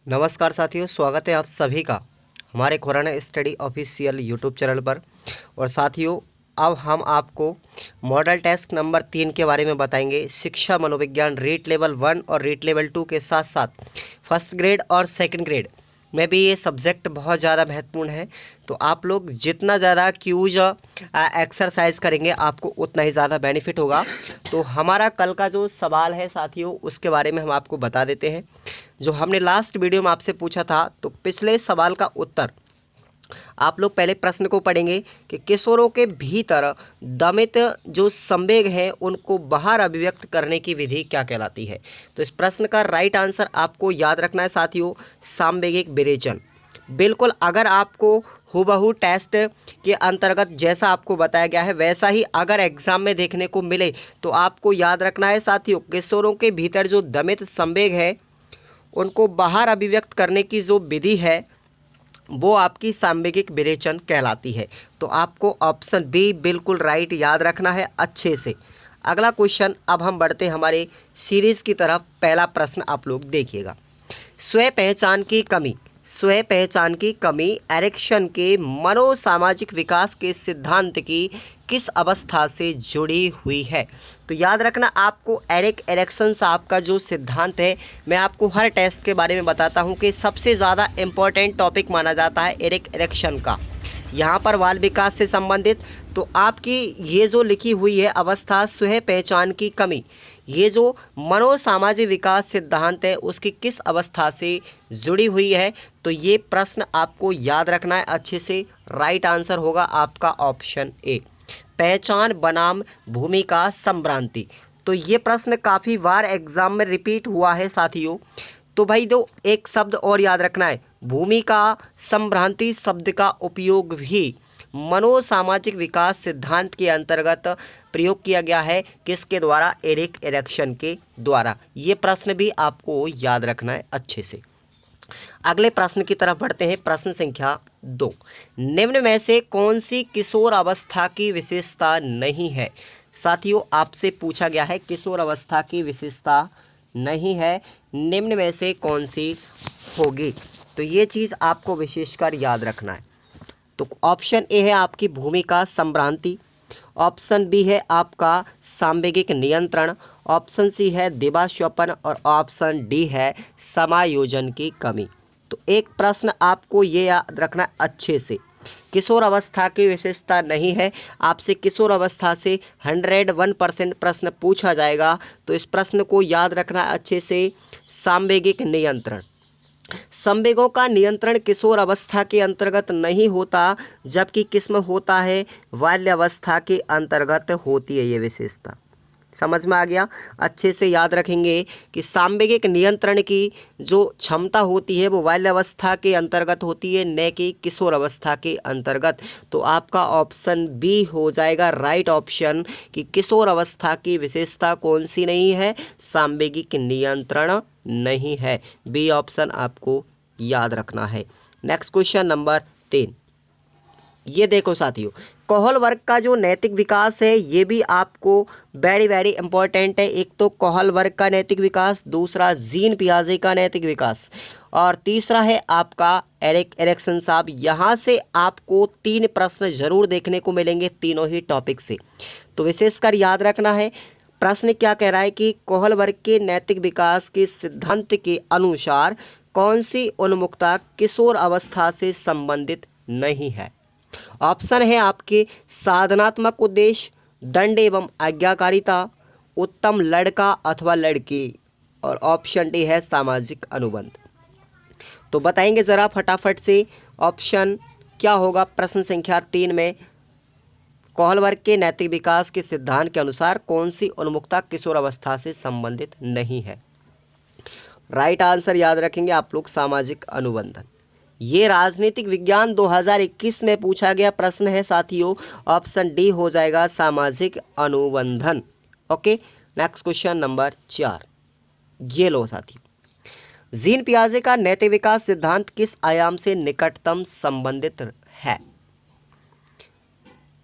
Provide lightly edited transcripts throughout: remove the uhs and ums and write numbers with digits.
नमस्कार साथियों, स्वागत है आप सभी का हमारे Khurana study official YouTube channel पर। और साथियों, अब हम आपको मॉडल टेस्ट नंबर 3 के बारे में बताएंगे। शिक्षा मनोविज्ञान रीट लेवल 1 और रीट लेवल 2 के साथ साथ फर्स्ट ग्रेड और सेकंड ग्रेड में भी ये सब्जेक्ट बहुत ज़्यादा महत्वपूर्ण है। तो आप लोग जितना ज़्यादा क्यूज एक्सरसाइज करेंगे आपको उतना ही ज़्यादा बेनिफिट होगा। तो हमारा कल का जो सवाल है साथियों, उसके बारे में हम आपको बता देते हैं। जो हमने लास्ट वीडियो में आपसे पूछा था, तो पिछले सवाल का उत्तर आप लोग पहले प्रश्न को पढ़ेंगे कि किशोरों के भीतर दमित जो संवेग हैं उनको बाहर अभिव्यक्त करने की विधि क्या कहलाती है। तो इस प्रश्न का राइट आंसर आपको याद रखना है साथियों, सामवेगिक विरेचन। बिल्कुल, अगर आपको हूबहू टेस्ट के अंतर्गत जैसा आपको बताया गया है वैसा ही अगर एग्जाम में देखने को मिले तो आपको याद रखना है साथियों, किशोरों के भीतर जो दमित संवेग है उनको बाहर अभिव्यक्त करने की जो विधि है वो आपकी सामवेगिक विरेचन कहलाती है। तो आपको ऑप्शन बी बिल्कुल राइट याद रखना है अच्छे से। अगला क्वेश्चन, अब हम बढ़ते हैं हमारे सीरीज की तरफ। पहला प्रश्न आप लोग देखिएगा। स्व पहचान की कमी, स्व पहचान की कमी एरिक्सन के मनोसामाजिक विकास के सिद्धांत की किस अवस्था से जुड़ी हुई है। तो याद रखना आपको एरिक एरिक्सन साहब का जो सिद्धांत है, मैं आपको हर टेस्ट के बारे में बताता हूं कि सबसे ज़्यादा इम्पोर्टेंट टॉपिक माना जाता है एरिक एरिक्सन का, यहाँ पर बाल विकास से संबंधित। तो आपकी ये जो लिखी हुई है अवस्था स्व पहचान की कमी, ये जो मनोसामाजिक विकास सिद्धांत है उसकी किस अवस्था से जुड़ी हुई है। तो ये प्रश्न आपको याद रखना है अच्छे से। राइट आंसर होगा आपका ऑप्शन ए, पहचान बनाम भूमिका संभ्रांति। तो ये प्रश्न काफ़ी बार एग्जाम में रिपीट हुआ है साथियों। तो भाई दो एक शब्द और याद रखना है, भूमिका संभ्रांति शब्द का उपयोग भी मनोसामाजिक विकास सिद्धांत के अंतर्गत प्रयोग किया गया है। किसके द्वारा? एरिक एरिक्सन के द्वारा। ये प्रश्न भी आपको याद रखना है अच्छे से। अगले प्रश्न की तरफ बढ़ते हैं। प्रश्न संख्या 2, निम्न में से कौन सी किशोर अवस्था की विशेषता नहीं है। साथियों, आपसे पूछा गया है किशोर अवस्था की विशेषता नहीं है, निम्न में से कौन सी होगी। तो ये चीज़ आपको विशेषकर याद रखना है। तो ऑप्शन ए है आपकी भूमिका संभ्रांति, ऑप्शन बी है आपका सामवेगिक नियंत्रण, ऑप्शन सी है दिवास्वप्न और ऑप्शन डी है समायोजन की कमी। तो एक प्रश्न आपको ये याद रखना अच्छे से, किशोर अवस्था की विशेषता नहीं है, आपसे किशोर अवस्था से 101% प्रश्न पूछा जाएगा। तो इस प्रश्न को याद रखना अच्छे से, सामवेगिक नियंत्रण। संवेगों का नियंत्रण किशोर अवस्था के अंतर्गत नहीं होता, जबकि किसमें होता है? बाल्यावस्था के अंतर्गत होती है ये विशेषता। समझ में आ गया? अच्छे से याद रखेंगे कि सामवेगिक नियंत्रण की जो क्षमता होती है वो बाल्यावस्था के अंतर्गत होती है, न कि किशोर अवस्था के अंतर्गत। तो आपका ऑप्शन बी हो जाएगा राइट ऑप्शन कि किशोर अवस्था की विशेषता कौन सी नहीं है? सामवेगिक नियंत्रण नहीं है। बी ऑप्शन आपको याद रखना है। नेक्स्ट क्वेश्चन नंबर 3, ये देखो साथियों, कोहल वर्ग का जो नैतिक विकास है ये भी आपको वेरी वेरी इंपॉर्टेंट है। एक तो कोहल वर्ग का नैतिक विकास, दूसरा जीन पियाजे का नैतिक विकास, और तीसरा है आपका एरिक एरिक्सन साहब। यहाँ से आपको 3 प्रश्न जरूर देखने को मिलेंगे तीनों ही टॉपिक से। तो विशेषकर याद रखना है, प्रश्न क्या कह रहा है कि कोहल वर्ग के नैतिक विकास के सिद्धांत के अनुसार कौन सी उन्मुखता किशोर अवस्था से संबंधित नहीं है। ऑप्शन है आपके साधनात्मक उद्देश्य, दंड एवं आज्ञाकारिता, उत्तम लड़का अथवा लड़की, और ऑप्शन डी है सामाजिक अनुबंध। तो बताएंगे जरा फटाफट से ऑप्शन क्या होगा प्रश्न संख्या 3 में, कोहल वर्ग के नैतिक विकास के सिद्धांत के अनुसार कौन सी उन्मुखता किशोर अवस्था से संबंधित नहीं है। राइट आंसर याद रखेंगे आप लोग, सामाजिक अनुबंधन। ये राजनीतिक विज्ञान 2021 में पूछा गया प्रश्न है साथियों। ऑप्शन डी हो जाएगा सामाजिक अनुबंधन। ओके, नेक्स्ट क्वेश्चन नंबर 4, ये लो साथियों, जीन पियाजे का नैतिक विकास सिद्धांत किस आयाम से निकटतम संबंधित है।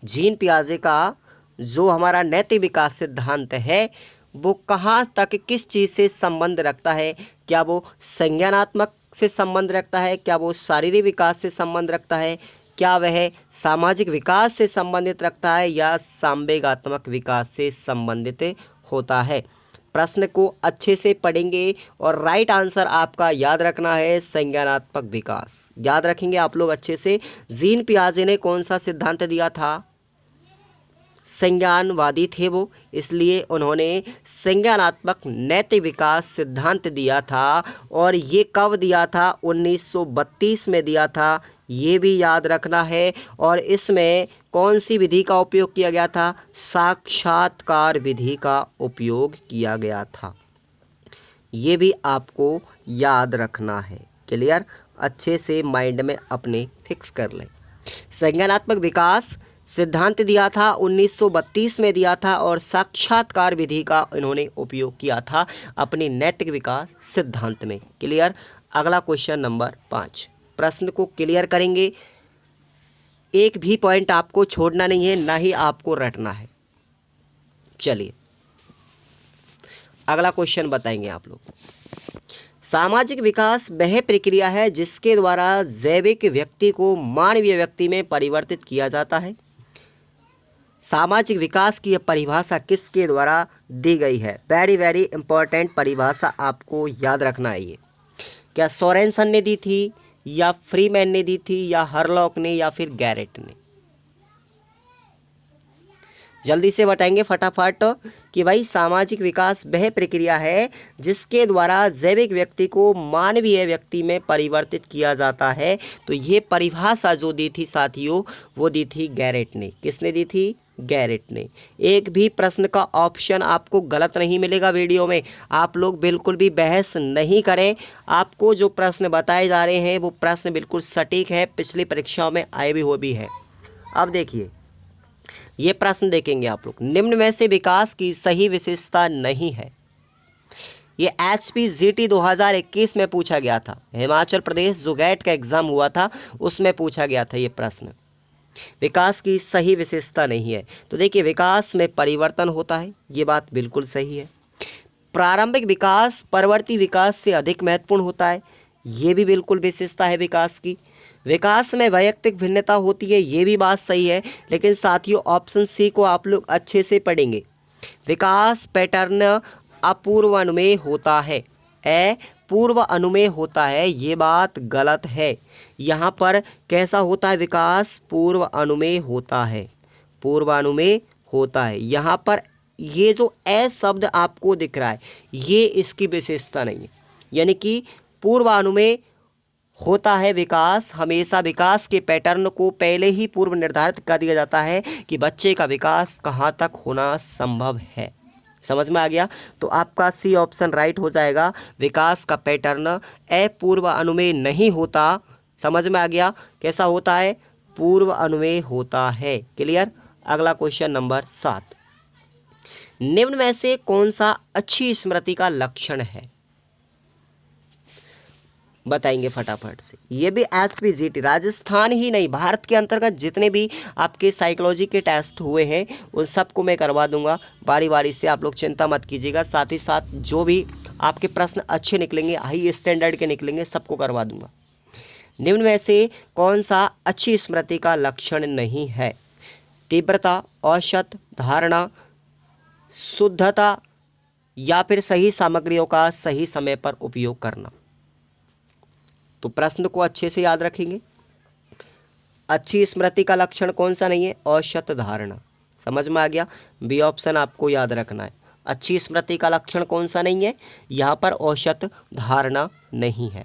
जीन पियाजे का जो हमारा नैतिक विकास सिद्धांत है वो कहाँ तक किस चीज़ से संबंध रखता है? क्या वो संज्ञानात्मक से संबंध रखता है? क्या वो शारीरिक विकास से संबंध रखता है? क्या वह सामाजिक विकास से संबंधित रखता है या संवेगात्मक विकास से संबंधित होता है? प्रश्न को अच्छे से पढ़ेंगे और राइट आंसर आपका याद रखना है संज्ञानात्मक विकास। याद रखेंगे आप लोग अच्छे से। जीन पियाजे ने कौन सा सिद्धांत दिया था? संज्ञानवादी थे वो, इसलिए उन्होंने संज्ञानात्मक नैतिक विकास सिद्धांत दिया था। और ये कब दिया था? 1932 में दिया था, ये भी याद रखना है। और इसमें कौन सी विधि का उपयोग किया गया था? साक्षात्कार विधि का उपयोग किया गया था। ये भी आपको याद रखना है। क्लियर? अच्छे से माइंड में अपने फिक्स कर लें। संज्ञानात्मक विकास सिद्धांत दिया था 1932 में दिया था और साक्षात्कार विधि का इन्होंने उपयोग किया था अपने नैतिक विकास सिद्धांत में। क्लियर? अगला क्वेश्चन नंबर 5। प्रश्न को क्लियर करेंगे, एक भी पॉइंट आपको छोड़ना नहीं है, ना ही आपको रटना है। चलिए अगला क्वेश्चन बताएंगे आप लोग। सामाजिक विकास वह प्रक्रिया है जिसके द्वारा जैविक व्यक्ति को मानवीय व्यक्ति में परिवर्तित किया जाता है। सामाजिक विकास की यह परिभाषा किसके द्वारा दी गई है? वेरी वेरी इंपॉर्टेंट परिभाषा, आपको याद रखना है ये। क्या सोरेनसन ने दी थी या फ्रीमैन ने दी थी या हरलॉक ने या फिर गैरेट ने? जल्दी से बताएंगे फटाफट कि भाई सामाजिक विकास वह प्रक्रिया है जिसके द्वारा जैविक व्यक्ति को मानवीय व्यक्ति में परिवर्तित किया जाता है। तो ये परिभाषा जो दी थी साथियों, वो दी थी गैरेट ने। किसने दी थी? गैरेट ने। एक भी प्रश्न का ऑप्शन आपको गलत नहीं मिलेगा वीडियो में। आप लोग बिल्कुल भी बहस नहीं करें। आपको जो प्रश्न बताए जा रहे हैं वो प्रश्न बिल्कुल सटीक है, पिछली परीक्षाओं में आए भी हो भी है। अब देखिए ये प्रश्न देखेंगे आप लोग, निम्न में से विकास की सही विशेषता नहीं है। ये HPGT 2021 में पूछा गया था। हिमाचल प्रदेश जो गैट का एग्जाम हुआ था उसमें पूछा गया था ये प्रश्न। विकास की सही विशेषता नहीं है। तो देखिए विकास में परिवर्तन होता है, ये बात बिल्कुल सही है। प्रारंभिक विकास परवर्ती विकास से अधिक महत्वपूर्ण होता है, ये भी बिल्कुल विशेषता है विकास की। विकास में वैयक्तिक भिन्नता होती है, ये भी बात सही है। लेकिन साथियों ऑप्शन सी को आप लोग अच्छे से पढ़ेंगे। विकास पैटर्न अपूर्व अनुमेय होता है, पूर्व अनुमेय होता है, ये बात गलत है। यहाँ पर कैसा होता है विकास? पूर्व अनुमेय होता है, पूर्व अनुमेय होता है। यहाँ पर ये जो शब्द आपको दिख रहा है ये इसकी विशेषता नहीं है, यानी कि पूर्व अनुमेय होता है विकास। हमेशा विकास के पैटर्न को पहले ही पूर्व निर्धारित कर दिया जाता है कि बच्चे का विकास कहाँ तक होना संभव है। समझ में आ गया? तो आपका सी ऑप्शन राइट हो जाएगा। विकास का पैटर्न अपूर्व अनुमेय नहीं होता। समझ में आ गया? कैसा होता है? पूर्व अनुमेय होता है। क्लियर? अगला क्वेश्चन नंबर 7, निम्न में से कौन सा अच्छी स्मृति का लक्षण है? बताएंगे फटाफट से। ये भी HPGT राजस्थान ही नहीं, भारत के अंतर्गत जितने भी आपके साइकोलॉजी के टेस्ट हुए हैं उन सबको मैं करवा दूंगा बारी बारी से, आप लोग चिंता मत कीजिएगा। साथ ही साथ जो भी आपके प्रश्न अच्छे निकलेंगे, हाई स्टैंडर्ड के निकलेंगे, सबको करवा दूंगा। निम्न में से कौन सा अच्छी स्मृति का लक्षण नहीं है? तीव्रता, औसत, धारणा, शुद्धता या फिर सही सामग्रियों का सही समय पर उपयोग करना। तो प्रश्न को अच्छे से याद रखेंगे। अच्छी स्मृति का लक्षण कौन सा नहीं है? औसत धारणा। समझ में आ गया? बी ऑप्शन आपको याद रखना है। अच्छी स्मृति का लक्षण कौन सा नहीं है? यहाँ पर औसत धारणा नहीं है।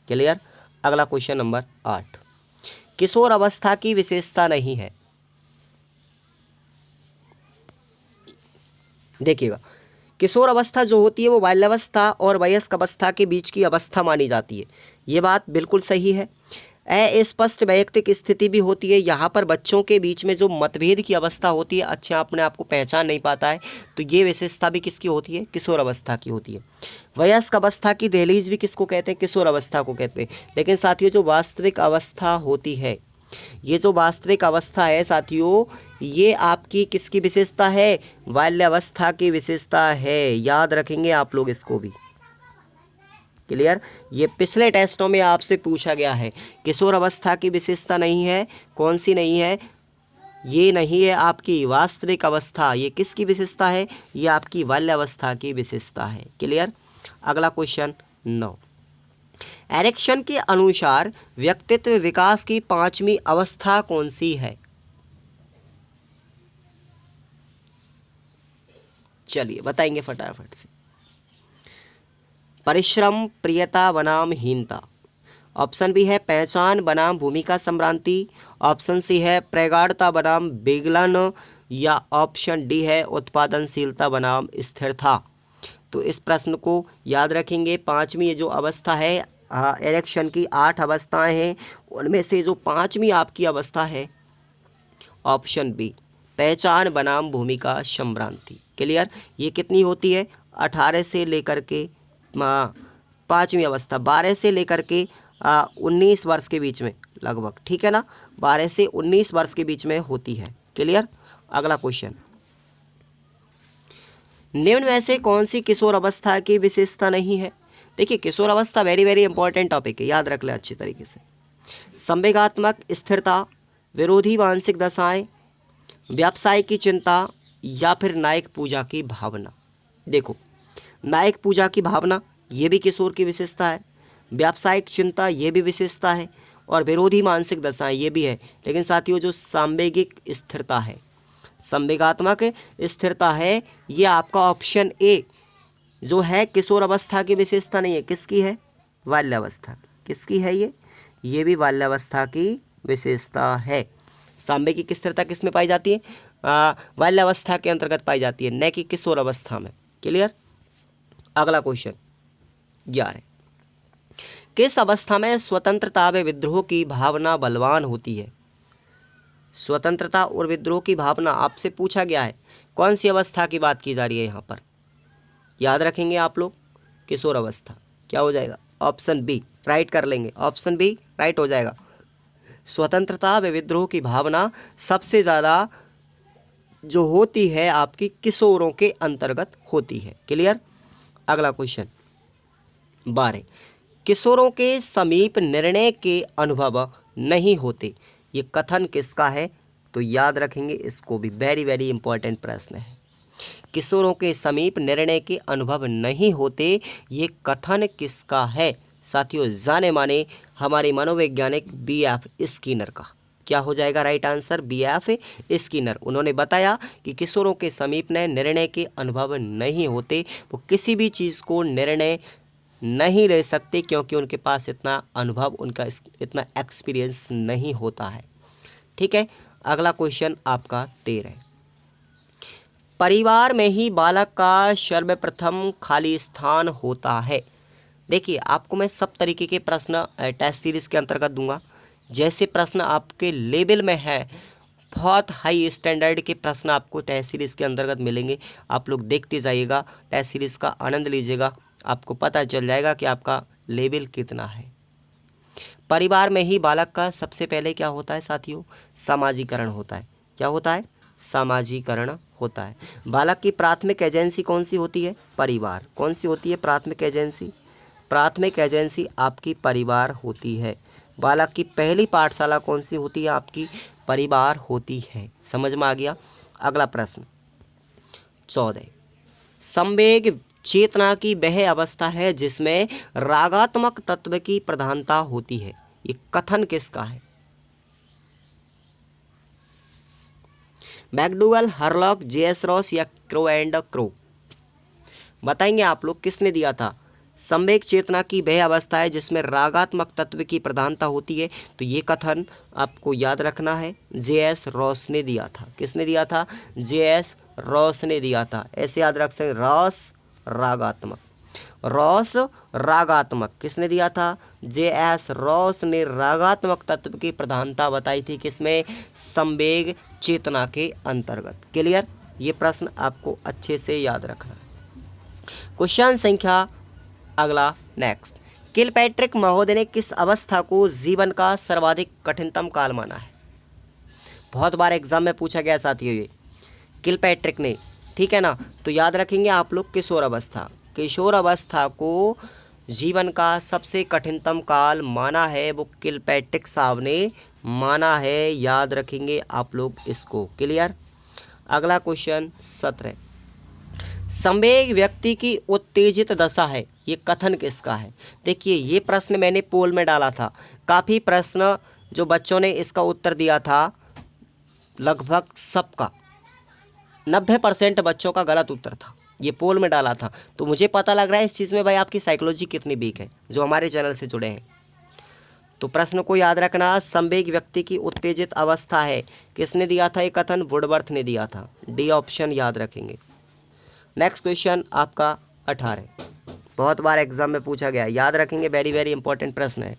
क्लियर? अगला क्वेश्चन नंबर 8, किशोर अवस्था की विशेषता नहीं है। देखिएगा किशोर अवस्था जो होती है वो बाल्यावस्था और वयस्क अवस्था के बीच की अवस्था मानी जाती है, ये बात बिल्कुल सही है। अस्पष्ट वैयक्तिक स्थिति भी होती है, यहाँ पर बच्चों के बीच में जो मतभेद की अवस्था होती है, अच्छे अपने आप को पहचान नहीं पाता है, तो ये विशेषता भी किसकी होती है? किशोर अवस्था की होती है। वयस्क अवस्था की दहलीज भी किसको कहते हैं? किशोर अवस्था को कहते हैं। लेकिन साथियों जो वास्तविक अवस्था होती है, ये जो वास्तविक अवस्था है साथियों, ये आपकी किसकी विशेषता है? बाल्यावस्था की विशेषता है। याद रखेंगे आप लोग इसको भी। क्लियर। ये पिछले टेस्टों में आपसे पूछा गया है। किशोर अवस्था की विशेषता नहीं है, कौन सी नहीं है? ये नहीं है आपकी वास्तविक अवस्था। ये किसकी विशेषता है? ये आपकी बाल्यावस्था की विशेषता है। क्लियर। अगला क्वेश्चन 9, एरिक्सन के अनुसार व्यक्तित्व विकास की 5वीं अवस्था कौन सी है? चलिए बताएंगे फटाफट से। परिश्रम, प्रियता बनाम हीनता। ऑप्शन बी है पहचान बनाम भूमिका संभ्रांति। ऑप्शन सी है प्रगाढ़ता बनाम विगलन। या ऑप्शन डी है उत्पादनशीलता बनाम स्थिरता। तो इस प्रश्न को याद रखेंगे। 5वीं जो अवस्था है, एरिक्सन की 8 अवस्थाएं हैं, उनमें से जो 5वीं आपकी अवस्था है ऑप्शन बी पहचान बनाम भूमिका संभ्रांति। क्लियर। ये कितनी होती है? 18 से लेकर के 5वीं अवस्था 12 से लेकर के 19 वर्ष के बीच में लगभग, ठीक है ना, 12 से 19 वर्ष के बीच में होती है। क्लियर। अगला क्वेश्चन, निम्न में से कौन सी किशोर अवस्था की विशेषता नहीं है? देखिए किशोर अवस्था वेरी वेरी इंपॉर्टेंट टॉपिक है, याद रख ले अच्छी तरीके से। संवेगात्मक स्थिरता, विरोधी मानसिक दशाएं, व्यवसाय की चिंता, या फिर नायक पूजा की भावना। देखो नायक पूजा की भावना ये भी किशोर की विशेषता है, व्यावसायिक चिंता ये भी विशेषता है, और विरोधी मानसिक दशाएं ये भी है। लेकिन साथियों जो सांवेगिक स्थिरता है, संवेगात्मक स्थिरता है, ये आपका ऑप्शन ए जो है किशोर अवस्था की विशेषता नहीं है। किसकी है? बाल्यावस्था की। किसकी है ये भी बाल्यावस्था की विशेषता है। सांवेगिक स्थिरता किस में पाई जाती है? बाल्यावस्था के अंतर्गत पाई जाती है, न कि किशोर अवस्था में। क्लियर। अगला क्वेश्चन 11, किस अवस्था में स्वतंत्रता व विद्रोह की भावना बलवान होती है? स्वतंत्रता और विद्रोह की भावना आपसे पूछा गया है, कौन सी अवस्था की बात की जा रही है यहाँ पर? याद रखेंगे आप लोग, किशोर अवस्था। क्या हो जाएगा? ऑप्शन बी राइट कर लेंगे, ऑप्शन बी राइट हो जाएगा। स्वतंत्रता व विद्रोह की भावना सबसे ज़्यादा जो होती है आपकी किशोरों के अंतर्गत होती है। क्लियर। अगला क्वेश्चन 12, किशोरों के समीप निर्णय के अनुभव नहीं होते, ये कथन किसका है? तो याद रखेंगे इसको भी, वेरी वेरी इंपॉर्टेंट प्रश्न है। किशोरों के समीप निर्णय के अनुभव नहीं होते, ये कथन किसका है? साथियों जाने माने हमारे मनोवैज्ञानिक BF स्किनर का। क्या हो जाएगा राइट आंसर? BF Skinner. उन्होंने बताया कि किशोरों के समीप निर्णय के अनुभव नहीं होते, वो किसी भी चीज़ को निर्णय नहीं ले सकते क्योंकि उनके पास इतना अनुभव, उनका इतना एक्सपीरियंस नहीं होता है। ठीक है। अगला क्वेश्चन आपका 13, परिवार में ही बालक का सर्वप्रथम खाली स्थान होता है। देखिए आपको मैं सब तरीके के प्रश्न टेस्ट सीरीज के अंतर्गत दूंगा। जैसे प्रश्न आपके लेवल में है, बहुत हाई स्टैंडर्ड के प्रश्न आपको टेस्ट सीरीज के अंतर्गत मिलेंगे। आप लोग देखते जाइएगा, टेस्ट सीरीज का आनंद लीजिएगा, आपको पता चल जाएगा कि आपका लेवल कितना है। परिवार में ही बालक का सबसे पहले क्या होता है साथियों? सामाजिकरण होता है। क्या होता है? सामाजिकरण होता है। बालक की प्राथमिक एजेंसी कौन सी होती है? परिवार। कौन सी होती है प्राथमिक एजेंसी? प्राथमिक एजेंसी आपकी परिवार होती है। बालक की पहली पाठशाला कौन सी होती है? आपकी परिवार होती है। समझ में आ गया। अगला प्रश्न 14, संवेग चेतना की वह अवस्था है जिसमें रागात्मक तत्व की प्रधानता होती है, ये कथन किसका है? मैकडूगल, हरलॉक, JS रॉस या क्रो एंड क्रो? बताएंगे आप लोग किसने दिया था? संवेग चेतना की वह अवस्था है जिसमें रागात्मक तत्व की प्रधानता होती है। तो ये कथन आपको याद रखना है, JS रॉस ने दिया था। किसने दिया था? JS रॉस ने दिया था। ऐसे याद रख सकते, रॉस रागात्मक, रॉस रागात्मक किसने दिया था? JS रॉस ने रागात्मक तत्व की प्रधानता बताई थी किसमें? संवेग चेतना के अंतर्गत। क्लियर। ये प्रश्न आपको अच्छे से याद रखना है। क्वेश्चन संख्या अगला नेक्स्ट, किलपैट्रिक महोदय ने किस अवस्था को जीवन का सर्वाधिक कठिनतम काल माना है? बहुत बार एग्जाम में पूछा गया साथियों ये, किलपैट्रिक ने, ठीक है ना। तो याद रखेंगे आप लोग किशोर अवस्था। किशोर अवस्था को जीवन का सबसे कठिनतम काल माना है वो किलपैट्रिक साहब ने माना है, याद रखेंगे आप लोग इसको। क्लियर। अगला क्वेश्चन 17, संवेग व्यक्ति की उत्तेजित दशा है, ये कथन किसका है? देखिए ये प्रश्न मैंने पोल में डाला था, काफ़ी प्रश्न जो बच्चों ने इसका उत्तर दिया था, लगभग सबका 90% बच्चों का गलत उत्तर था, ये पोल में डाला था। तो मुझे पता लग रहा है इस चीज़ में भाई आपकी साइकोलॉजी कितनी वीक है जो हमारे चैनल से जुड़े हैं। तो प्रश्न को याद रखना, संवेग व्यक्ति की उत्तेजित अवस्था है, किसने दिया था ये कथन? वुडवर्थ ने दिया था। डी ऑप्शन याद रखेंगे। नेक्स्ट क्वेश्चन आपका 18, बहुत बार एग्जाम में पूछा गया, याद रखेंगे, वेरी वेरी इंपॉर्टेंट प्रश्न है।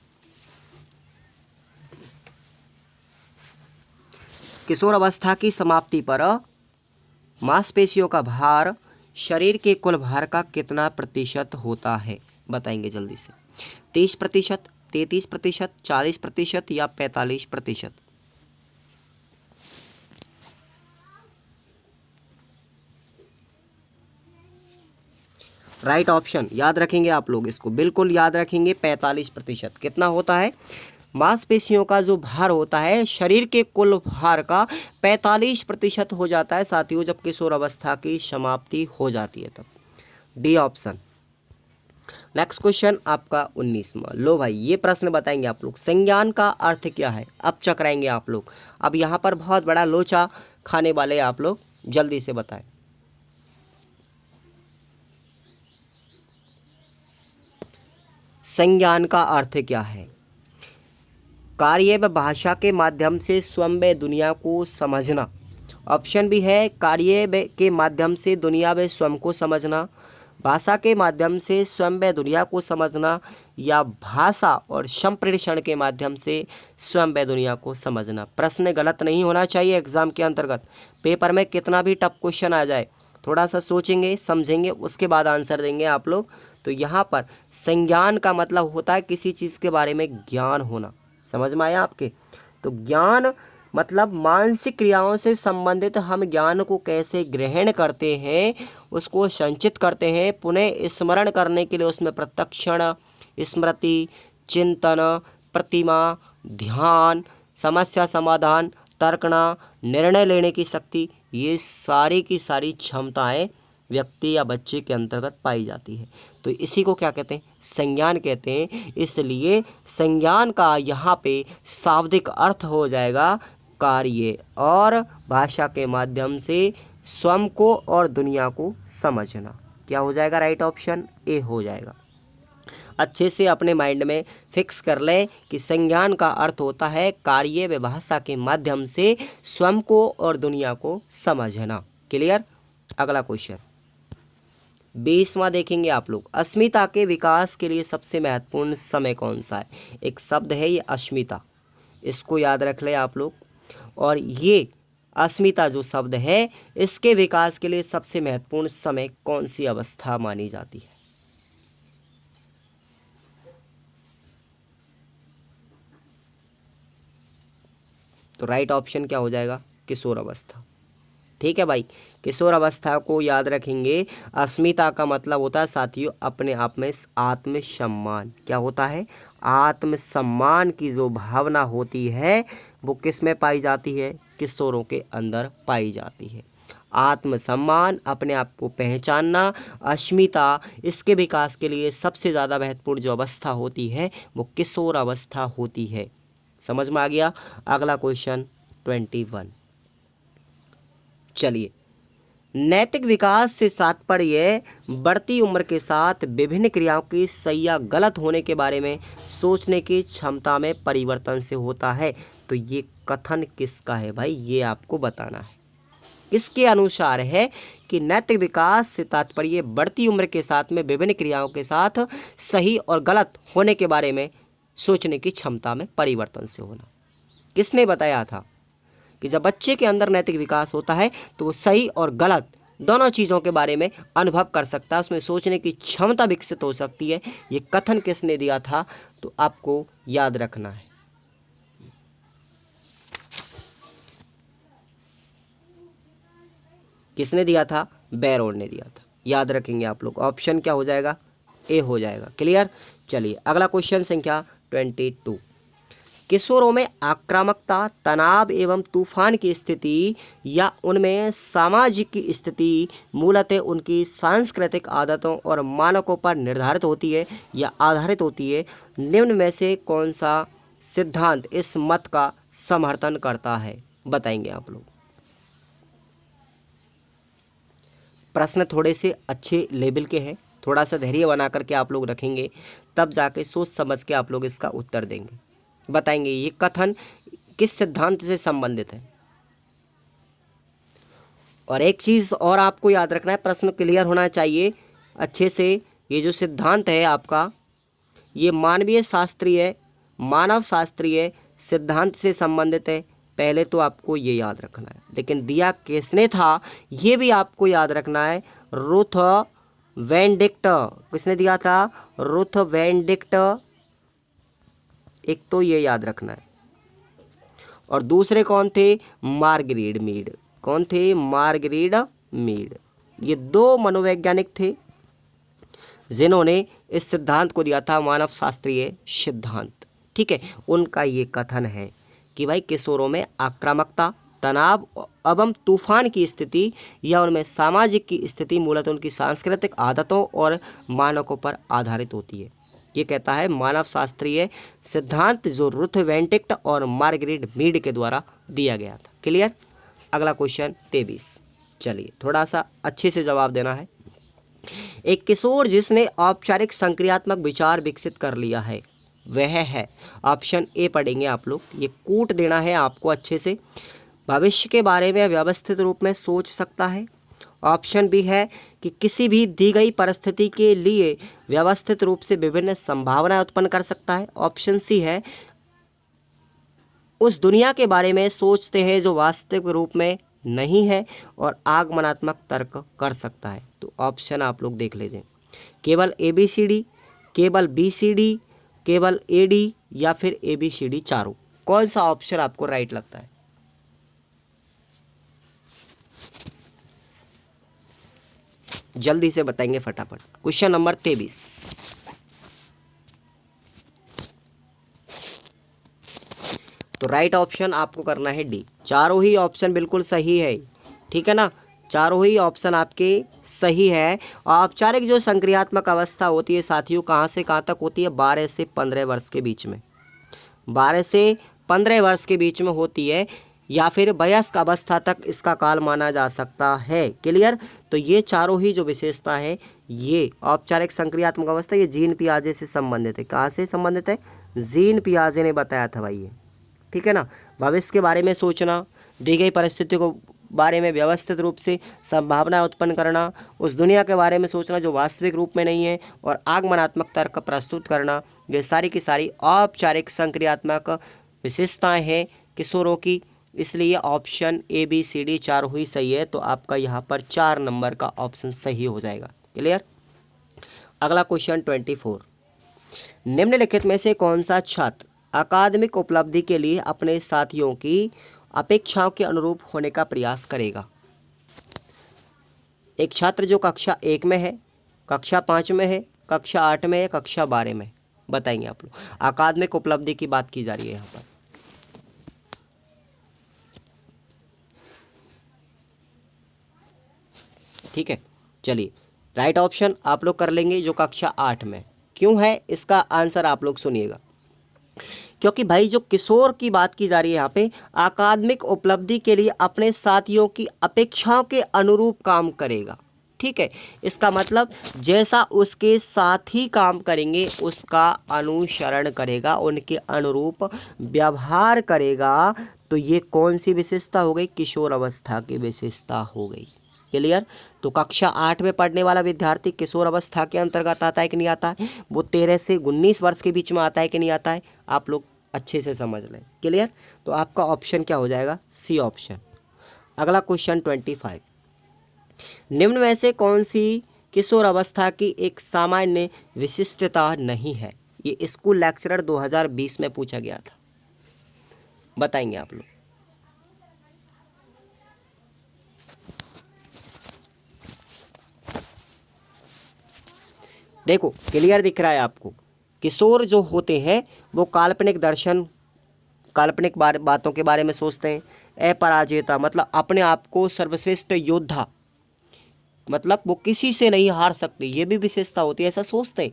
किशोर अवस्था की समाप्ति पर मांसपेशियों का भार शरीर के कुल भार का कितना प्रतिशत होता है? बताएंगे जल्दी से। 30%, 33%, 40% या 45%? राइट ऑप्शन याद रखेंगे आप लोग, इसको बिल्कुल याद रखेंगे, 45%। कितना होता है? मांसपेशियों का जो भार होता है शरीर के कुल भार का 45% हो जाता है साथियों, जब किशोर अवस्था की समाप्ति हो जाती है तब। D option. नेक्स्ट क्वेश्चन आपका 19वां। लो भाई ये प्रश्न बताएंगे आप लोग, संज्ञान का अर्थ क्या है? अब चकराएंगे आप लोग, अब यहाँ पर बहुत बड़ा लोचा खाने वाले आप लोग, जल्दी से बताएं। संज्ञान का अर्थ क्या है? कार्य व भाषा के माध्यम से स्वयं व दुनिया को समझना। ऑप्शन भी है, के माध्यम से दुनिया व स्वयं को समझना, भाषा के माध्यम से स्वयं व दुनिया को समझना, या भाषा और संप्रेषण के माध्यम से स्वयं व दुनिया को समझना। प्रश्न गलत नहीं होना चाहिए एग्जाम के अंतर्गत, पेपर में कितना भी टफ क्वेश्चन आ जाए, थोड़ा सा सोचेंगे समझेंगे उसके बाद आंसर देंगे आप लोग। तो यहाँ पर संज्ञान का मतलब होता है किसी चीज़ के बारे में ज्ञान होना, समझ में आया आपके? तो ज्ञान मतलब मानसिक क्रियाओं से संबंधित हम ज्ञान को कैसे ग्रहण करते हैं, उसको संचित करते हैं, पुनः स्मरण करने के लिए उसमें प्रत्यक्षण, स्मृति, चिंतन, प्रतिमा, ध्यान, समस्या समाधान, तर्कना, निर्णय लेने की शक्ति, ये सारी की सारी क्षमताएं व्यक्ति या बच्चे के अंतर्गत पाई जाती है। तो इसी को क्या कहते हैं? संज्ञान कहते हैं। इसलिए संज्ञान का यहाँ पे शाब्दिक अर्थ हो जाएगा कार्य और भाषा के माध्यम से स्वयं को और दुनिया को समझना। क्या हो जाएगा? राइट ऑप्शन ए हो जाएगा। अच्छे से अपने माइंड में फिक्स कर लें कि संज्ञान का अर्थ होता है कार्य व भाषा के माध्यम से स्वयं को और दुनिया को समझना। क्लियर। अगला क्वेश्चन 20वां देखेंगे आप लोग, अस्मिता के विकास के लिए सबसे महत्वपूर्ण समय कौन सा है? एक शब्द है ये अस्मिता, इसको याद रख लें आप लोग। और ये अस्मिता जो शब्द है इसके विकास के लिए सबसे महत्वपूर्ण समय कौन सी अवस्था मानी जाती है? तो राइट ऑप्शन क्या हो जाएगा? किशोर अवस्था। ठीक है भाई, किशोर अवस्था को याद रखेंगे। अस्मिता का मतलब होता है साथियों अपने आप में आत्मसम्मान। क्या होता है? आत्मसम्मान की जो भावना होती है वो किस में पाई जाती है? किशोरों के अंदर पाई जाती है। आत्मसम्मान, अपने आप को पहचानना, अस्मिता, इसके विकास के लिए सबसे ज़्यादा महत्वपूर्ण जो अवस्था होती है वो किशोर अवस्था होती है। समझ में आ गया? अगला क्वेश्चन 21। चलिए, नैतिक विकास से तात्पर्य बढ़ती उम्र के साथ विभिन्न क्रियाओं की सही या गलत होने के बारे में सोचने की क्षमता में परिवर्तन से होता है। तो ये कथन किसका है भाई? ये आपको बताना है। इसके अनुसार है कि नैतिक विकास से तात्पर्य बढ़ती उम्र के साथ में विभिन्न क्रियाओं के साथ सही और गलत होने के बारे में सोचने की क्षमता में परिवर्तन से होना। किसने बताया था कि जब बच्चे के अंदर नैतिक विकास होता है तो वो सही और गलत दोनों चीज़ों के बारे में अनुभव कर सकता है, उसमें सोचने की क्षमता विकसित हो सकती है। ये कथन किसने दिया था? तो आपको याद रखना है। किसने दिया था? बैरोन ने दिया था। याद रखेंगे आप लोग। ऑप्शन क्या हो जाएगा? ए हो जाएगा। क्लियर। चलिए अगला क्वेश्चन संख्या 22। किशोरों में आक्रामकता, तनाव एवं तूफान की स्थिति या उनमें सामाजिक की स्थिति मूलतः उनकी सांस्कृतिक आदतों और मानकों पर निर्धारित होती है या आधारित होती है। निम्न में से कौन सा सिद्धांत इस मत का समर्थन करता है, बताएंगे आप लोग। प्रश्न थोड़े से अच्छे लेवल के हैं, थोड़ा सा धैर्य बना करके आप लोग रखेंगे, तब जाके सोच समझ के आप लोग इसका उत्तर देंगे। बताएंगे ये कथन किस सिद्धांत से संबंधित है। और एक चीज और आपको याद रखना है, प्रश्न क्लियर होना चाहिए अच्छे से। ये जो सिद्धांत है आपका, ये मानव शास्त्रीय सिद्धांत से संबंधित है। पहले तो आपको ये याद रखना है, लेकिन दिया किसने था ये भी आपको याद रखना है। रुथ वेंडिक्ट, किसने दिया था? रुथ वेंडिक्ट, एक तो ये याद रखना है। और दूसरे कौन थे? Margaret Mead. कौन थे? Margaret Mead. ये दो मनोवैज्ञानिक थे जिन्होंने इस सिद्धांत को दिया था, मानव शास्त्रीय सिद्धांत। ठीक है, उनका ये कथन है कि भाई किशोरों में आक्रामकता, तनाव एवं तूफान की स्थिति या उनमें सामाजिक की स्थिति मूलतः उनकी सांस्कृतिक आदतों और मानकों पर आधारित होती है। ये कहता है मानव शास्त्रीय सिद्धांत, जो रुथ वेंटिक्ट और मार्गरेट मीड के द्वारा दिया गया था। क्लियर। अगला क्वेश्चन 23। चलिए थोड़ा सा अच्छे से जवाब देना है। एक किशोर जिसने औपचारिक संक्रियात्मक विचार विकसित कर लिया है वह है, ऑप्शन ए पढ़ेंगे आप लोग, ये कूट देना है आपको अच्छे से। भविष्य के बारे में व्यवस्थित रूप में सोच सकता है। ऑप्शन बी है कि किसी भी दी गई परिस्थिति के लिए व्यवस्थित रूप से विभिन्न संभावनाएं उत्पन्न कर सकता है। ऑप्शन सी है उस दुनिया के बारे में सोचते हैं जो वास्तविक रूप में नहीं है और आगमनात्मक तर्क कर सकता है। तो ऑप्शन आप लोग देख लीजिए, केवल ABCD, केवल BCD, केवल AD या फिर ABCD चारों। कौन सा ऑप्शन आपको राइट लगता है? जल्दी से बताएंगे फटाफट। Question number 23। तो राइट ऑप्शन आपको करना है डी। चारों ही ऑप्शन बिल्कुल सही है, ठीक है ना, चारों ही ऑप्शन आपके सही है। औपचारिक जो संक्रियात्मक अवस्था होती है साथियों, कहाँ से कहाँ तक होती है? 12 से 15 वर्ष के बीच में, 12 से 15 वर्ष के बीच में होती है, या फिर वयस्क अवस्था तक इसका काल माना जा सकता है। क्लियर। तो ये चारों ही जो विशेषता है, ये औपचारिक संक्रियात्मक अवस्था, ये जीन पियाजे से संबंधित है। कहाँ से संबंधित है? जीन पियाजे ने बताया था भाई ये, ठीक है ना। भविष्य के बारे में सोचना, दी गई परिस्थिति को बारे में व्यवस्थित रूप से संभावना उत्पन्न करना, उस दुनिया के बारे में सोचना जो वास्तविक रूप में नहीं है, और आगमनात्मक तर्क प्रस्तुत करना, ये सारी की सारी औपचारिक संक्रियात्मक विशेषताएं हैं किशोरों की। इसलिए ऑप्शन ABCD चारों ही सही है। तो आपका यहाँ पर 4 नंबर का ऑप्शन सही हो जाएगा। क्लियर। अगला क्वेश्चन 24। निम्नलिखित में से कौन सा छात्र अकादमिक उपलब्धि के लिए अपने साथियों की अपेक्षाओं के अनुरूप होने का प्रयास करेगा? एक छात्र जो कक्षा 1 में है, कक्षा 5 में है, कक्षा 8 में है, कक्षा 12 में, बताएंगे आप लोग। अकादमिक उपलब्धि की बात की जा रही है यहाँ पर। ठीक है, चलिए राइट ऑप्शन आप लोग कर लेंगे जो कक्षा 8 में। क्यों है इसका आंसर आप लोग सुनिएगा। क्योंकि भाई जो किशोर की बात की जा रही है यहाँ पे, अकादमिक उपलब्धि के लिए अपने साथियों की अपेक्षाओं के अनुरूप काम करेगा। ठीक है, इसका मतलब जैसा उसके साथी काम करेंगे उसका अनुसरण करेगा, उनके अनुरूप व्यवहार करेगा। तो ये कौन सी विशेषता हो गई? किशोर अवस्था की विशेषता हो गई। क्लियर। तो कक्षा 8 में पढ़ने वाला विद्यार्थी किशोर अवस्था के अंतर्गत आता है कि नहीं आता है? वो 13 से 19 वर्ष के बीच में आता है कि नहीं आता है? आप लोग अच्छे से समझ लें। क्लियर। तो आपका ऑप्शन क्या हो जाएगा? C option. अगला क्वेश्चन 25। निम्न में से कौन सी किशोर अवस्था की एक सामान्य विशिष्टता नहीं है? ये स्कूल लेक्चरर 2020 में पूछा गया था, बताएंगे आप लोग। देखो क्लियर दिख रहा है आपको। किशोर जो होते हैं वो काल्पनिक दर्शन, काल्पनिक बातों के बारे में सोचते हैं। अपराजिता मतलब अपने आप को सर्वश्रेष्ठ योद्धा, मतलब वो किसी से नहीं हार सकते, ये भी विशेषता होती है, ऐसा सोचते हैं।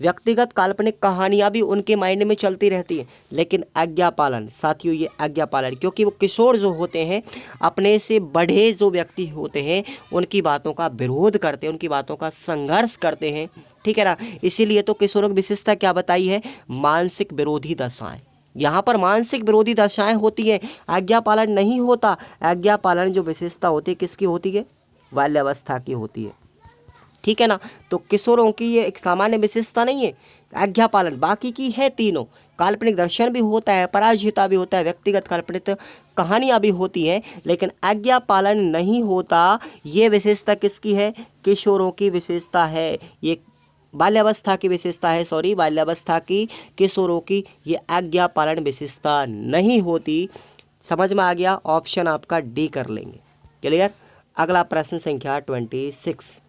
व्यक्तिगत काल्पनिक कहानियां भी उनके माइंड में चलती रहती हैं। लेकिन आज्ञा पालन, साथियों ये आज्ञा पालन, क्योंकि वो किशोर जो होते हैं अपने से बड़े जो व्यक्ति होते हैं उनकी बातों का विरोध करते हैं, उनकी बातों का संघर्ष करते हैं, ठीक है ना। इसीलिए तो किशोरों की विशेषता क्या बताई है, मानसिक विरोधी दशाएं। यहाँ पर मानसिक विरोधी दशाएं होती है, आज्ञा पालन नहीं होता। आज्ञा पालन जो विशेषता होती है किसकी होती है, बाल्यावस्था की होती है, ठीक है ना। तो किशोरों की ये एक सामान्य विशेषता नहीं है आज्ञा पालन, बाकी की है तीनों। काल्पनिक दर्शन भी होता है, पराजिता भी होता है, व्यक्तिगत काल्पनिक कहानियां भी होती हैं, लेकिन आज्ञा पालन नहीं होता। ये विशेषता किसकी है, किशोरों की विशेषता है, ये बाल्यावस्था की विशेषता है, सॉरी बाल्यावस्था की, किशोरों की ये आज्ञा पालन विशेषता नहीं होती। समझ में आ गया, ऑप्शन आपका डी कर लेंगे। क्लियर। अगला प्रश्न संख्या 26,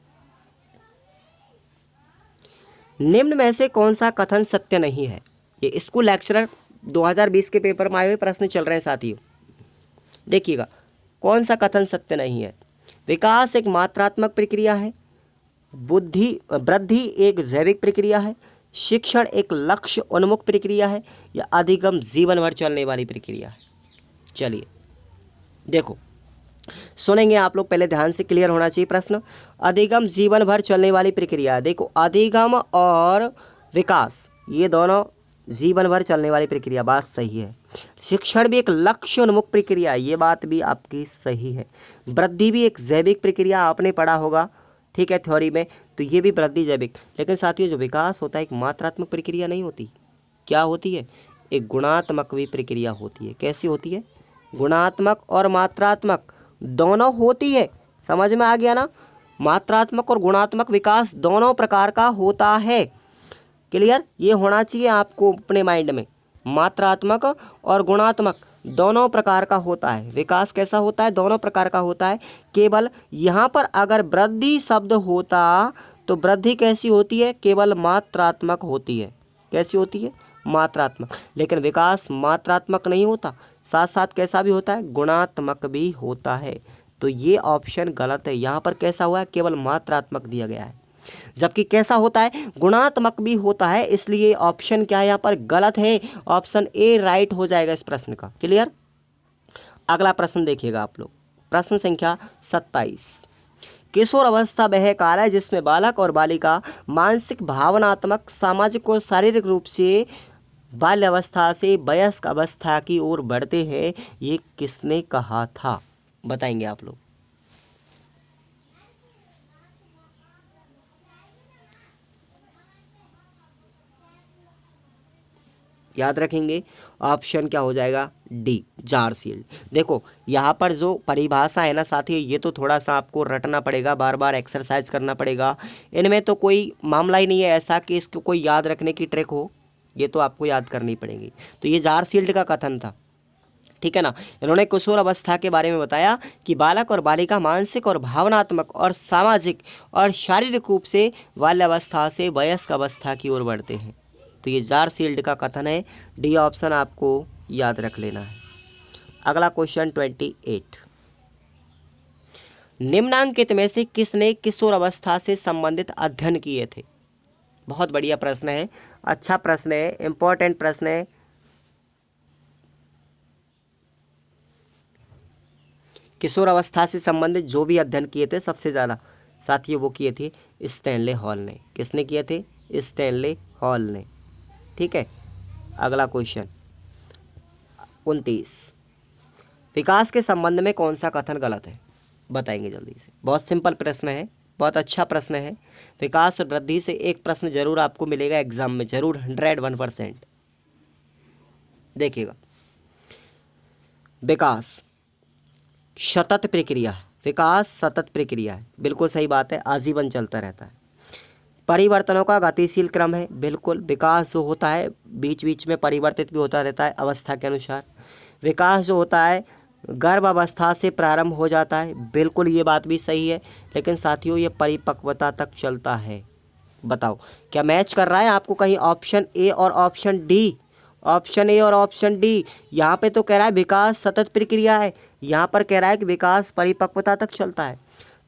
निम्न में से कौन सा कथन सत्य नहीं है। ये स्कूल लेक्चरर 2020 के पेपर में आए हुए प्रश्न चल रहे हैं साथियों, देखिएगा कौन सा कथन सत्य नहीं है। विकास एक मात्रात्मक प्रक्रिया है, वृद्धि एक जैविक प्रक्रिया है, शिक्षण एक लक्ष्य उन्मुख प्रक्रिया है, या अधिगम जीवन भर चलने वाली प्रक्रिया है। चलिए देखो सुनेंगे आप लोग, पहले ध्यान से क्लियर होना चाहिए प्रश्न। अधिगम जीवन भर चलने वाली प्रक्रिया, देखो अधिगम और विकास ये दोनों जीवन भर चलने वाली प्रक्रिया, बात सही है। शिक्षण भी एक लक्ष्य उन्मुख प्रक्रिया, ये बात भी आपकी सही है। वृद्धि भी एक जैविक प्रक्रिया, आपने पढ़ा होगा, ठीक है, थ्योरी में, तो ये भी वृद्धि जैविक। लेकिन साथियों जो विकास होता है एक मात्रात्मक प्रक्रिया नहीं होती, क्या होती है, एक गुणात्मक भी प्रक्रिया होती है। कैसी होती है, गुणात्मक और मात्रात्मक दोनों होती है। समझ में आ गया ना, मात्रात्मक और गुणात्मक विकास दोनों प्रकार का होता है। क्लियर, ये होना चाहिए आपको अपने माइंड में, मात्रात्मक और गुणात्मक दोनों प्रकार का होता है। विकास कैसा होता है, दोनों प्रकार का होता है। केवल यहाँ पर अगर वृद्धि शब्द होता तो वृद्धि कैसी होती है, केवल मात्रात्मक होती है। कैसी होती है, मात्रात्मक। लेकिन विकास मात्रात्मक नहीं होता, साथ साथ कैसा भी होता है, गुणात्मक भी होता है। तो ये ऑप्शन गलत है, यहाँ पर कैसा हुआ है, केवल मात्रात्मक दिया गया है, जबकि कैसा होता है, गुणात्मक भी होता है। इसलिए ऑप्शन क्या है यहाँ पर गलत है, ऑप्शन ए राइट हो जाएगा इस प्रश्न का। क्लियर। अगला प्रश्न देखिएगा आप लोग, प्रश्न संख्या 27, किशोर अवस्था वह काल है जिसमें बालक और बालिका मानसिक, भावनात्मक, सामाजिक और शारीरिक रूप से बाल्यावस्था से वयस्क अवस्था की ओर बढ़ते हैं। ये किसने कहा था, बताएंगे आप लोग। याद रखेंगे, ऑप्शन क्या हो जाएगा, डी जारसील्ड। देखो यहाँ पर जो परिभाषा है ना साथियों, ये तो थोड़ा सा आपको रटना पड़ेगा, बार बार एक्सरसाइज करना पड़ेगा। इनमें तो कोई मामला ही नहीं है ऐसा कि इसको कोई याद रखने की ट्रिक हो, ये तो आपको याद करनी पड़ेगी। तो ये जारसील्ड का कथन था, ठीक है ना। इन्होंने किशोर अवस्था के बारे में बताया कि बालक और बालिका मानसिक और भावनात्मक और सामाजिक और शारीरिक रूप से बाल्यावस्था से वयस्क अवस्था की ओर बढ़ते हैं। तो ये जारसील्ड का कथन है, डी ऑप्शन आपको याद रख लेना है। अगला क्वेश्चन 28, निम्नांकित में से किसने किशोर अवस्था से संबंधित अध्ययन किए थे। बहुत बढ़िया प्रश्न है, अच्छा प्रश्न है, इंपॉर्टेंट प्रश्न है। किशोर अवस्था से संबंधित जो भी अध्ययन किए थे सबसे ज़्यादा साथियों वो किए थे स्टैनले हॉल ने। किसने किए थे, स्टैनले हॉल ने, ठीक है। अगला क्वेश्चन 29, विकास के संबंध में कौन सा कथन गलत है, बताएंगे जल्दी से। बहुत सिंपल प्रश्न है, बहुत अच्छा प्रश्न है। विकास और वृद्धि से एक प्रश्न जरूर आपको मिलेगा एग्जाम में, जरूर 101%। देखिएगा, विकास सतत प्रक्रिया है, विकास सतत प्रक्रिया है, बिल्कुल सही बात है, आजीवन चलता रहता है। परिवर्तनों का गतिशील क्रम है, बिल्कुल। विकास जो होता है बीच बीच में परिवर्तित भी होता रहता है अवस्था के अनुसार। विकास जो होता है गर्भ अवस्था से प्रारंभ हो जाता है, बिल्कुल ये बात भी सही है। लेकिन साथियों ये परिपक्वता तक चलता है, बताओ क्या मैच कर रहा है आपको कहीं ऑप्शन ए और ऑप्शन डी? ऑप्शन ए और ऑप्शन डी। यहाँ पे तो कह रहा है विकास सतत प्रक्रिया है, यहाँ पर कह रहा है कि विकास परिपक्वता तक चलता है।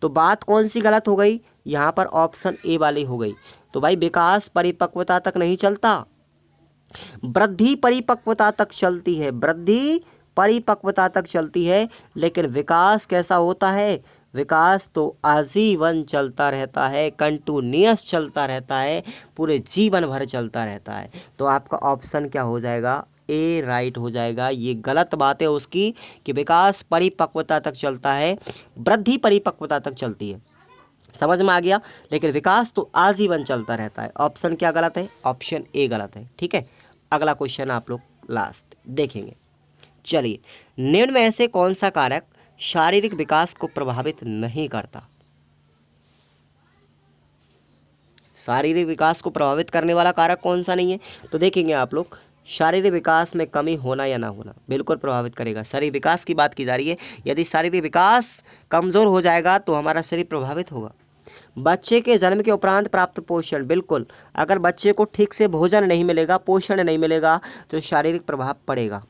तो बात कौन सी गलत हो गई? यहाँ पर ऑप्शन ए वाली हो गई। तो भाई विकास परिपक्वता तक नहीं चलता, वृद्धि परिपक्वता तक चलती है, वृद्धि परिपक्वता तक चलती है। लेकिन विकास कैसा होता है? विकास तो आजीवन चलता रहता है, कंटिन्यूअस चलता रहता है, पूरे जीवन भर चलता रहता है। तो आपका ऑप्शन क्या हो जाएगा? ए राइट हो जाएगा। ये गलत बात है उसकी कि विकास परिपक्वता तक चलता है, वृद्धि परिपक्वता तक चलती है। समझ में आ गया? लेकिन विकास तो आजीवन चलता रहता है। ऑप्शन क्या गलत है? ऑप्शन ए गलत है। ठीक है, अगला क्वेश्चन आप लोग लास्ट देखेंगे। चलिए, निम्न में से कौन सा कारक शारीरिक विकास को प्रभावित नहीं करता? शारीरिक विकास को प्रभावित करने वाला कारक कौन सा नहीं है? तो देखेंगे आप लोग, शारीरिक विकास में कमी होना या ना होना बिल्कुल प्रभावित करेगा। शारीरिक विकास की बात की जा रही है, यदि शारीरिक विकास कमज़ोर हो जाएगा तो हमारा शरीर प्रभावित होगा। बच्चे के जन्म के उपरांत प्राप्त पोषण, बिल्कुल, अगर बच्चे को ठीक से भोजन नहीं मिलेगा, पोषण नहीं मिलेगा तो शारीरिक प्रभाव पड़ेगा।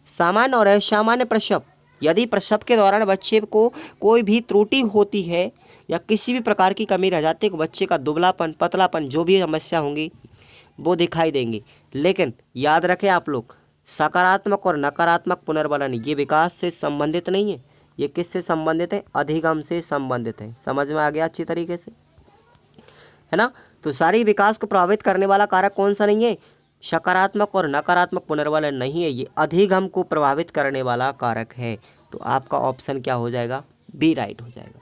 सामान्य और असामान्य प्रसव, यदि प्रसव के दौरान बच्चे को कोई भी त्रुटि होती है या किसी भी प्रकार की कमी रह जाती है तो बच्चे का दुबलापन, पतलापन, जो भी समस्या होंगी वो दिखाई देंगी। लेकिन याद रखें आप लोग, सकारात्मक और नकारात्मक पुनर्बलन ये विकास से संबंधित नहीं है, ये किससे संबंधित है? अधिगम से संबंधित है। समझ में आ गया अच्छी तरीके से, है ना? तो शारीरिक विकास को प्रभावित करने वाला कारक कौन सा नहीं है? सकारात्मक और नकारात्मक पुनर्बलन नहीं है, ये अधिगम को प्रभावित करने वाला कारक है। तो आपका ऑप्शन क्या हो जाएगा? बी राइट हो जाएगा।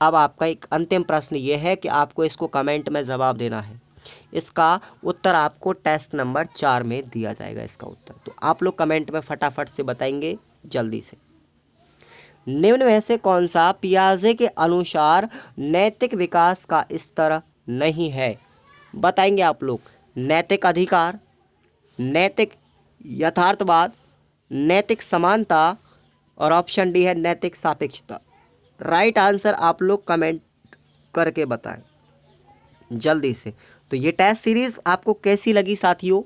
अब आपका एक अंतिम प्रश्न ये है कि आपको इसको कमेंट में जवाब देना है। इसका उत्तर आपको टेस्ट नंबर 4 में दिया जाएगा इसका उत्तर। तो आप लोग कमेंट में फटाफट से बताएंगे जल्दी से। निम्न में से कौन सा पियाजे के अनुसार नैतिक विकास का स्तर नहीं है? बताएंगे आप लोग। नैतिक अधिकार, नैतिक यथार्थवाद, नैतिक समानता और ऑप्शन डी है नैतिक सापेक्षता। राइट आंसर आप लोग कमेंट करके बताएं जल्दी से। तो ये टेस्ट सीरीज़ आपको कैसी लगी साथियों,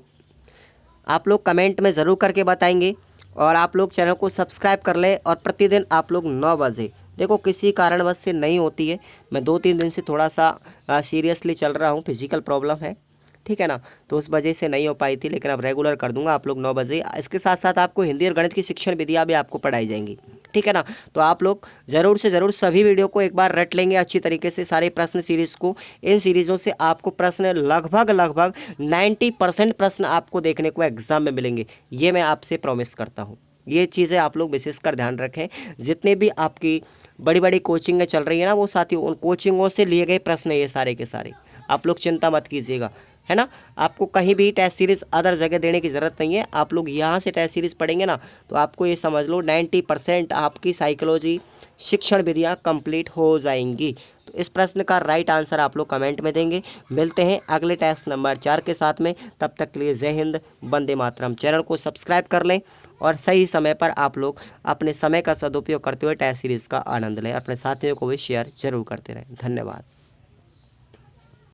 आप लोग कमेंट में ज़रूर करके बताएंगे। और आप लोग चैनल को सब्सक्राइब कर लें और प्रतिदिन आप लोग 9 बजे, देखो किसी कारणवश से नहीं होती है, मैं 2-3 दिन से थोड़ा सा सीरियसली चल रहा हूँ, फिजिकल प्रॉब्लम है, ठीक है ना, तो उस वजह से नहीं हो पाई थी, लेकिन अब रेगुलर कर दूंगा आप लोग 9 बजे। इसके साथ साथ आपको हिंदी और गणित की शिक्षण विधियाँ भी आपको पढ़ाई जाएंगी, ठीक है ना। तो आप लोग ज़रूर से ज़रूर सभी वीडियो को एक बार रट लेंगे अच्छी तरीके से, सारे प्रश्न सीरीज़ को। इन सीरीज़ों से आपको प्रश्न लगभग 90% प्रश्न आपको देखने को एग्जाम में मिलेंगे, ये मैं आपसे प्रॉमिस करता हूँ। ये चीज़ें आप लोग विशेषकर ध्यान रखें। जितने भी आपकी बड़ी बड़ी कोचिंगें चल रही है ना वो साथियों, उन कोचिंगों से लिए गए प्रश्न ये सारे के सारे, आप लोग चिंता मत कीजिएगा, है ना। आपको कहीं भी टेस्ट सीरीज़ अदर जगह देने की ज़रूरत नहीं है, आप लोग यहाँ से टेस्ट सीरीज़ पढ़ेंगे ना तो आपको ये समझ लो 90% आपकी साइकोलॉजी शिक्षण विधियाँ कंप्लीट हो जाएंगी। तो इस प्रश्न का राइट आंसर आप लोग कमेंट में देंगे। मिलते हैं अगले टेस्ट नंबर 4 के साथ में, तब तक के लिए जय हिंद, वंदे मातरम। चैनल को सब्सक्राइब कर लें और सही समय पर आप लोग अपने समय का सदुपयोग करते हुए टेस्ट सीरीज़ का आनंद लें। अपने साथियों को भी शेयर जरूर करते रहें। धन्यवाद।